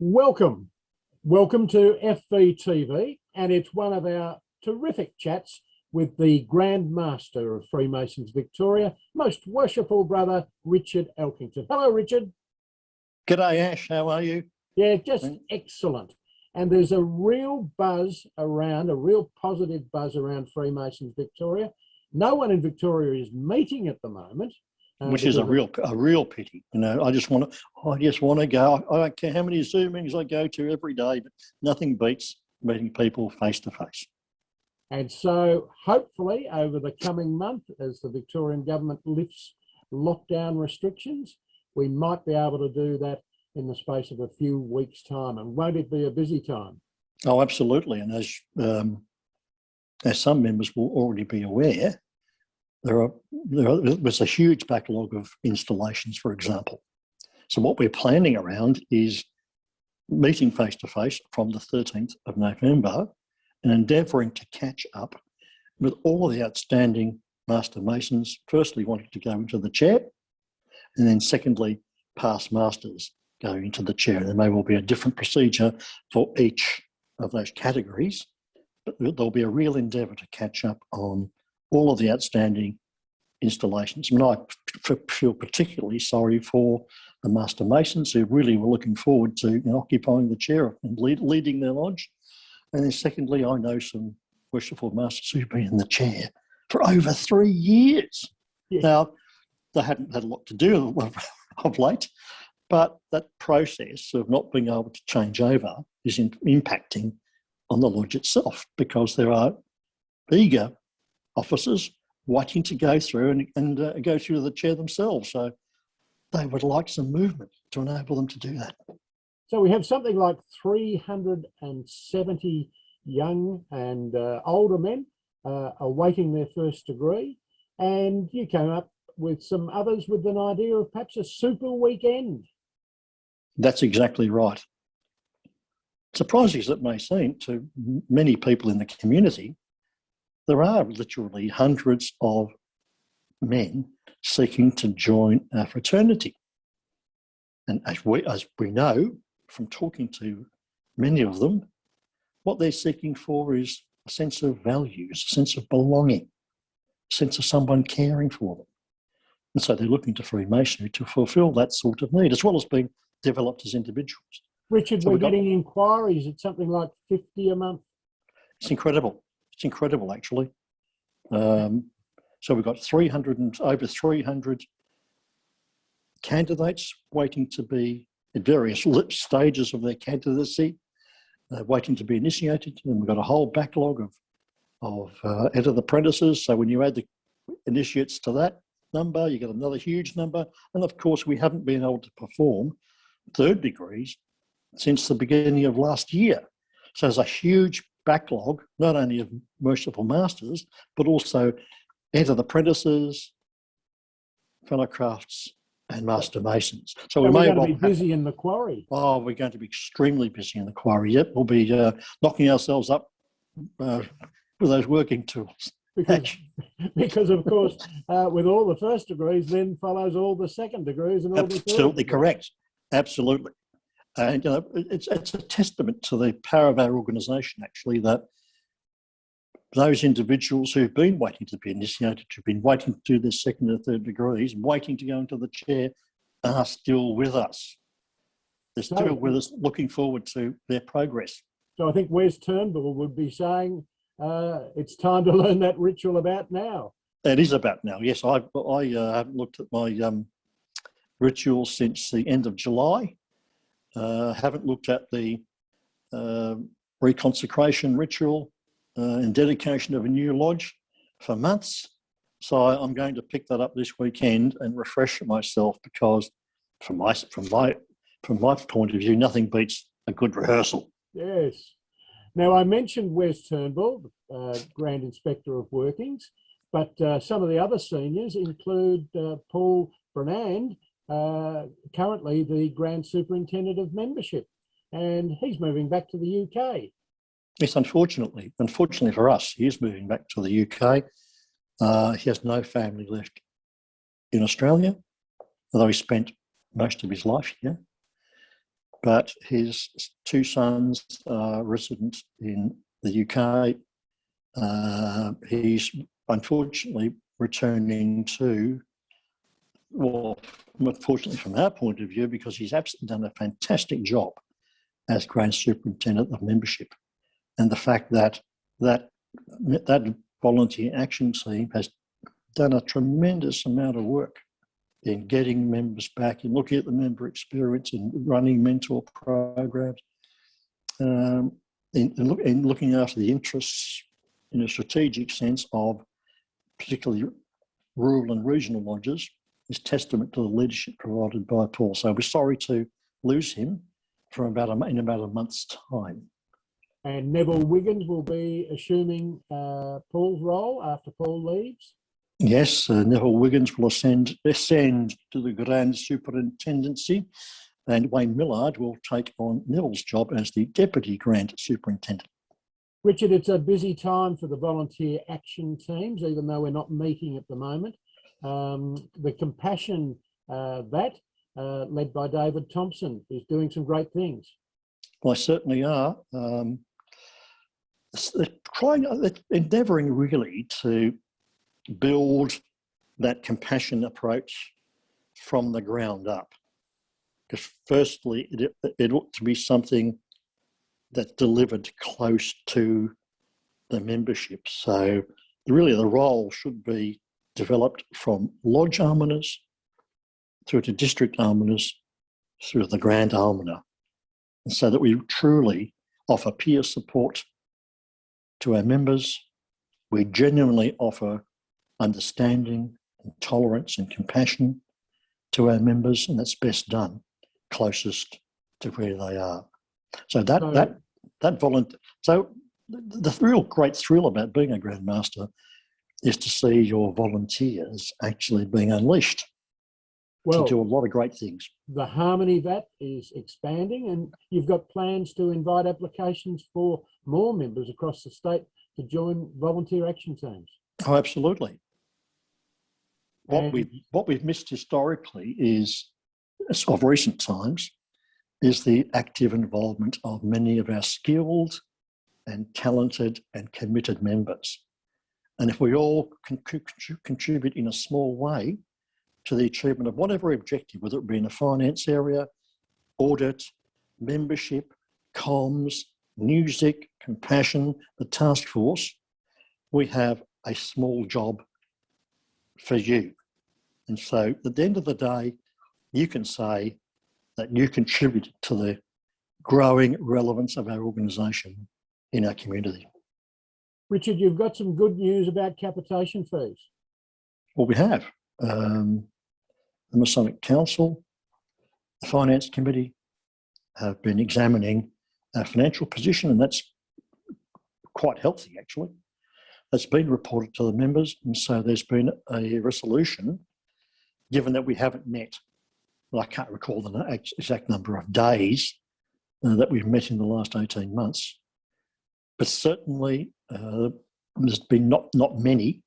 Welcome. Welcome to FVTV, and it's one of our terrific chats with the Grand Master of Freemasons Victoria, Most Worshipful Brother Richard Elkington. Hello, Richard. G'day, Ash. How are you? Yeah, just excellent. And there's a real buzz around, a real positive buzz around Freemasons Victoria. No one in Victoria is meeting at the moment. Which is a real pity. You know, I just want to go. I don't care how many Zoom meetings I go to every day, but nothing beats meeting people face to face. And so hopefully over the coming month, as the Victorian government lifts lockdown restrictions, we might be able to do that in the space of a few weeks' time. And won't it be a busy time? Oh, absolutely. And as some members will already be aware, there's a huge backlog of installations, for example. So what we're planning around is meeting face to face from the 13th of November and endeavouring to catch up with all of the outstanding Master Masons, firstly wanting to go into the chair, and then secondly, past Masters going into the chair. There may well be a different procedure for each of those categories, but there'll be a real endeavour to catch up on all of the outstanding installations. I mean, I feel particularly sorry for the Master Masons who really were looking forward to occupying the chair and leading their lodge. And then secondly, I know some worshipful Masters who've been in the chair for over 3 years. Yeah. Now, they hadn't had a lot to do of late, but that process of not being able to change over is impacting on the lodge itself, because there are eager officers waiting to go through and go through the chair themselves. So they would like some movement to enable them to do that. So we have something like 370 young and older men awaiting their first degree. And you came up with some others with an idea of perhaps a super weekend. That's exactly right. Surprising as it may seem to many people in the community, there are literally hundreds of men seeking to join our fraternity. And as we know from talking to many of them, what they're seeking for is a sense of values, a sense of belonging, a sense of someone caring for them. And so they're looking to Freemasonry to fulfil that sort of need, as well as being developed as individuals. Richard, so we're getting inquiries at something like 50 a month. It's incredible. It's incredible, actually. So we've got over 300 candidates waiting to be at various stages of their candidacy, waiting to be initiated. And we've got a whole backlog of entered apprentices. So when you add the initiates to that number, you get another huge number. And of course, we haven't been able to perform third degrees since the beginning of last year. So there's a huge backlog, not only of worshipful Masters, but also entered apprentices, fellow crafts, and Master Masons. So we may well be busy in the quarry. Oh, we're going to be extremely busy in the quarry. Yep, we'll be knocking ourselves up with those working tools. Because of course, with all the first degrees, then follows all the second degrees and all the third. Absolutely correct. Absolutely. And it's a testament to the power of our organisation, actually, that those individuals who've been waiting to be initiated, who've been waiting to do their second or third degrees, waiting to go into the chair, are still with us. They're still with us, looking forward to their progress. So I think Wes Turnbull would be saying it's time to learn that ritual about now. It is about now, yes. I haven't looked at my rituals since the end of July. Haven't looked at the reconsecration ritual and dedication of a new lodge for months. So I'm going to pick that up this weekend and refresh myself, because from my point of view, nothing beats a good rehearsal. Yes. Now, I mentioned Wes Turnbull, Grand Inspector of Workings, but some of the other seniors include Paul Brenand, currently the Grand Superintendent of Membership, and he's moving back to the UK. Yes, unfortunately for us, he is moving back to the UK. He has no family left in Australia, although he spent most of his life here. but his two sons are resident in the UK. He's unfortunately returning to, well, unfortunately from our point of view, because he's absolutely done a fantastic job as Grand Superintendent of Membership. And the fact that that volunteer action team has done a tremendous amount of work in getting members back, in looking at the member experience, in running mentor programs, in looking after the interests in a strategic sense of particularly rural and regional lodges, is testament to the leadership provided by Paul. So we're sorry to lose him in about a month's time. And Neville Wiggins will be assuming Paul's role after Paul leaves? Yes, Neville Wiggins will ascend to the Grand Superintendency, and Wayne Millard will take on Neville's job as the Deputy Grand Superintendent. Richard, it's a busy time for the volunteer action teams, even though we're not meeting at the moment. The Compassion led by David Thompson, is doing some great things. Well, they certainly are. They're endeavouring really to build that compassion approach from the ground up. Because firstly, it ought to be something that delivered close to the membership. So really the role should be developed from lodge almoners through to district almoners, through to the grand almoner, and so that we truly offer peer support to our members. We genuinely offer understanding and tolerance and compassion to our members, and that's best done closest to where they are. So the real great thrill about being a Grand Master is to see your volunteers actually being unleashed to do a lot of great things. The Harmony VAT is expanding, and you've got plans to invite applications for more members across the state to join volunteer action teams. Oh, absolutely. What we've missed historically is, of recent times, is the active involvement of many of our skilled and talented and committed members. And if we all contribute in a small way to the achievement of whatever objective, whether it be in the finance area, audit, membership, comms, music, compassion, the task force, we have a small job for you. And so at the end of the day, you can say that you contribute to the growing relevance of our organisation in our community. Richard, you've got some good news about capitation fees. Well, we have. The Masonic Council, the Finance Committee have been examining our financial position, and that's quite healthy, actually. That's been reported to the members, and so there's been a resolution, given that we haven't met, well, I can't recall the exact number of days that we've met in the last 18 months, but certainly there's been not many,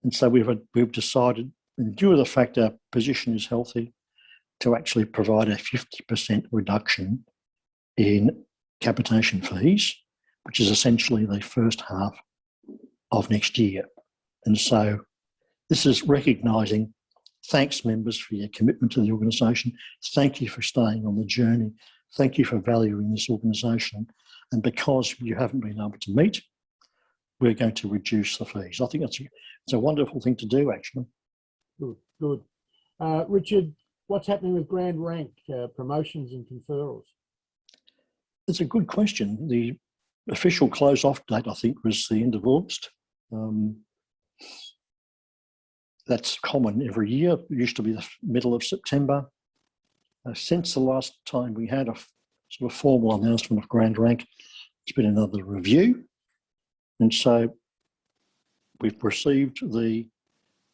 and so we've decided, in view of the fact our position is healthy, to actually provide a 50% reduction in capitation fees, which is essentially the first half of next year. And so this is recognising, thanks members for your commitment to the organisation. Thank you for staying on the journey. Thank you for valuing this organisation. And because you haven't been able to meet, we're going to reduce the fees. I think it's a wonderful thing to do, actually. Good. Richard, what's happening with Grand Rank promotions and conferrals? It's a good question. The official close-off date, I think, was the end of August. That's common every year. It used to be the middle of September. Since the last time we had a sort of formal announcement of Grand Rank, it's been another review. And so we've received the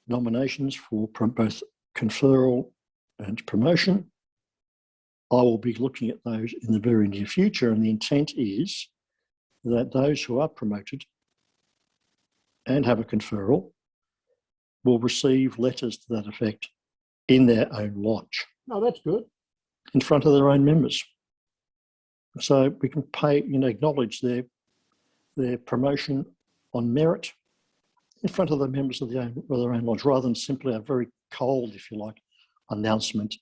nominations for both conferral and promotion. I will be looking at those in the very near future, and the intent is that those who are promoted and have a conferral will receive letters to that effect in their own lodge. Oh, that's good. In front of their own members. So we can acknowledge their promotion on merit in front of the members of their own lodge, rather than simply a very cold, if you like, announcement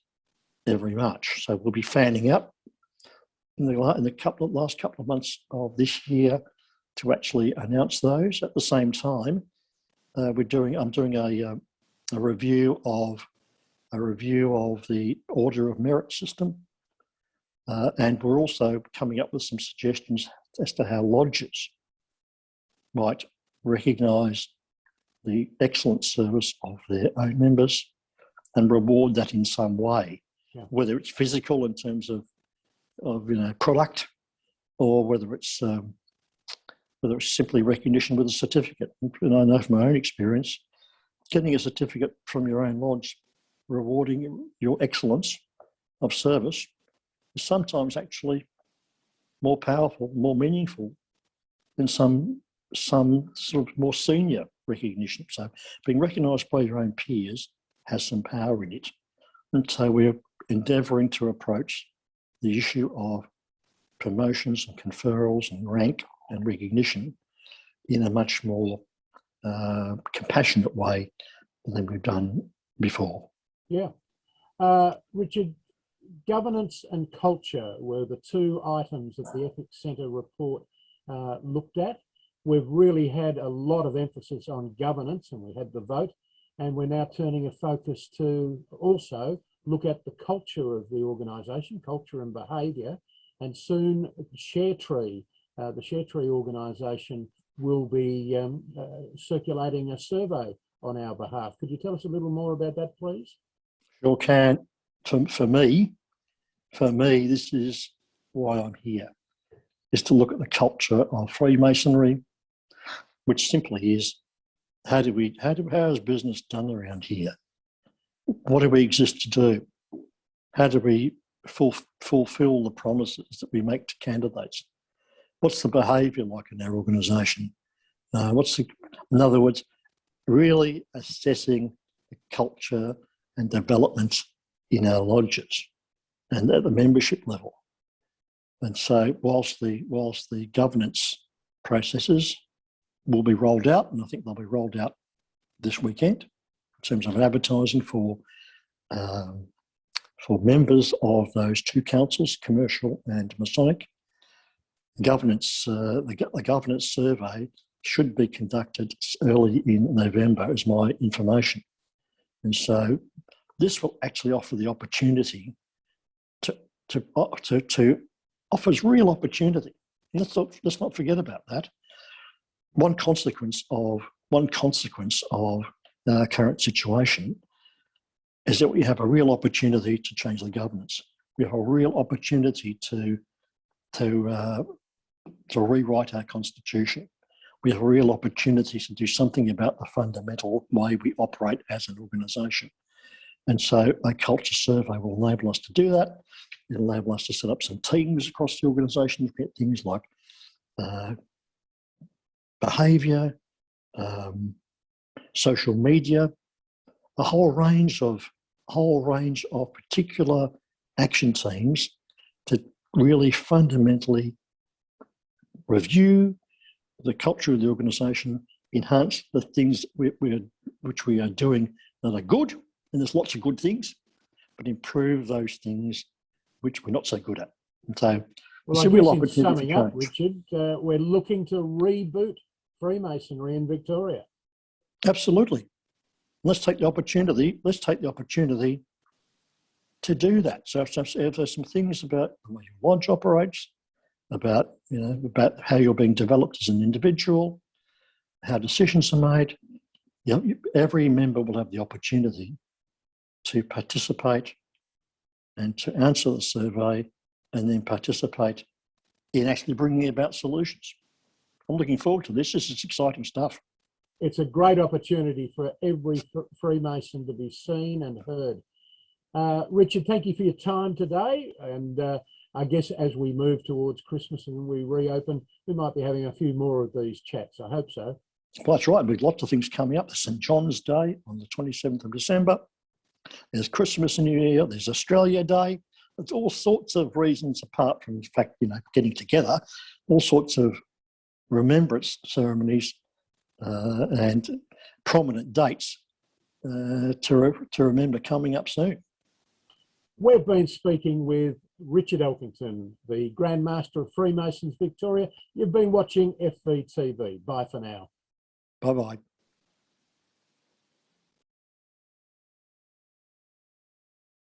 every March. So we'll be fanning out in the last couple of months of this year to actually announce those. At the same time, I'm doing a review of the Order of Merit system, and we're also coming up with some suggestions as to how lodges might recognise the excellent service of their own members and reward that in some way, whether it's physical in terms of product, or whether it's simply recognition with a certificate. And I know from my own experience, getting a certificate from your own lodge rewarding your excellence of service is sometimes actually more powerful, more meaningful than some sort of more senior recognition. So being recognised by your own peers has some power in it. And so we're endeavouring to approach the issue of promotions and conferrals and rank and recognition in a much more compassionate way than we've done before. Yeah. Richard, governance and culture were the two items that the Ethics Centre report looked at. We've really had a lot of emphasis on governance, and we had the vote, and we're now turning a focus to also look at the culture of the organisation, culture and behaviour, and soon the Share Tree organisation will be circulating a survey on our behalf. Could you tell us a little more about that, please? Sure can. For me, this is why I'm here, is to look at the culture of Freemasonry, which simply is, how is business done around here? What do we exist to do? How do we fulfill the promises that we make to candidates? What's the behaviour like in our organisation? In other words, really assessing the culture and development in our lodges and at the membership level. And so whilst the governance processes will be rolled out, and I think they'll be rolled out this weekend in terms of advertising for members of those two councils, commercial and Masonic, governance, the governance survey should be conducted early in November, is my information. And so this will actually offer the opportunity to offers real opportunity. Let's not forget about that. One consequence of our current situation is that we have a real opportunity to change the governance. We have a real opportunity to rewrite our constitution. We have a real opportunity to do something about the fundamental way we operate as an organisation. And so a culture survey will enable us to do that. It'll enable us to set up some teams across the organisation to get things like behaviour, social media, a whole range of particular action teams to really fundamentally review the culture of the organisation, enhance the things which we are doing that are good, and there's lots of good things, but improve those things which we're not so good at. And so it's a real opportunity. Summing up, Richard, we're looking to reboot Freemasonry in Victoria. Absolutely. Let's take the opportunity to do that. So if there's some things about the way your lodge operates, about how you're being developed as an individual, how decisions are made, every member will have the opportunity to participate and to answer the survey, and then participate in actually bringing about solutions. I'm looking forward to this. This is exciting stuff. It's a great opportunity for every Freemason to be seen and heard. Richard, thank you for your time today. And I guess as we move towards Christmas and we reopen, we might be having a few more of these chats. I hope so. That's right. We've lots of things coming up. There's St. John's Day on the 27th of December. There's Christmas and New Year. There's Australia Day. It's all sorts of reasons apart from the fact, getting together, all sorts of remembrance ceremonies and prominent dates to remember coming up soon. We've been speaking with Richard Elkington, the Grand Master of Freemasons Victoria. You've been watching FVTV. Bye for now. Bye-bye.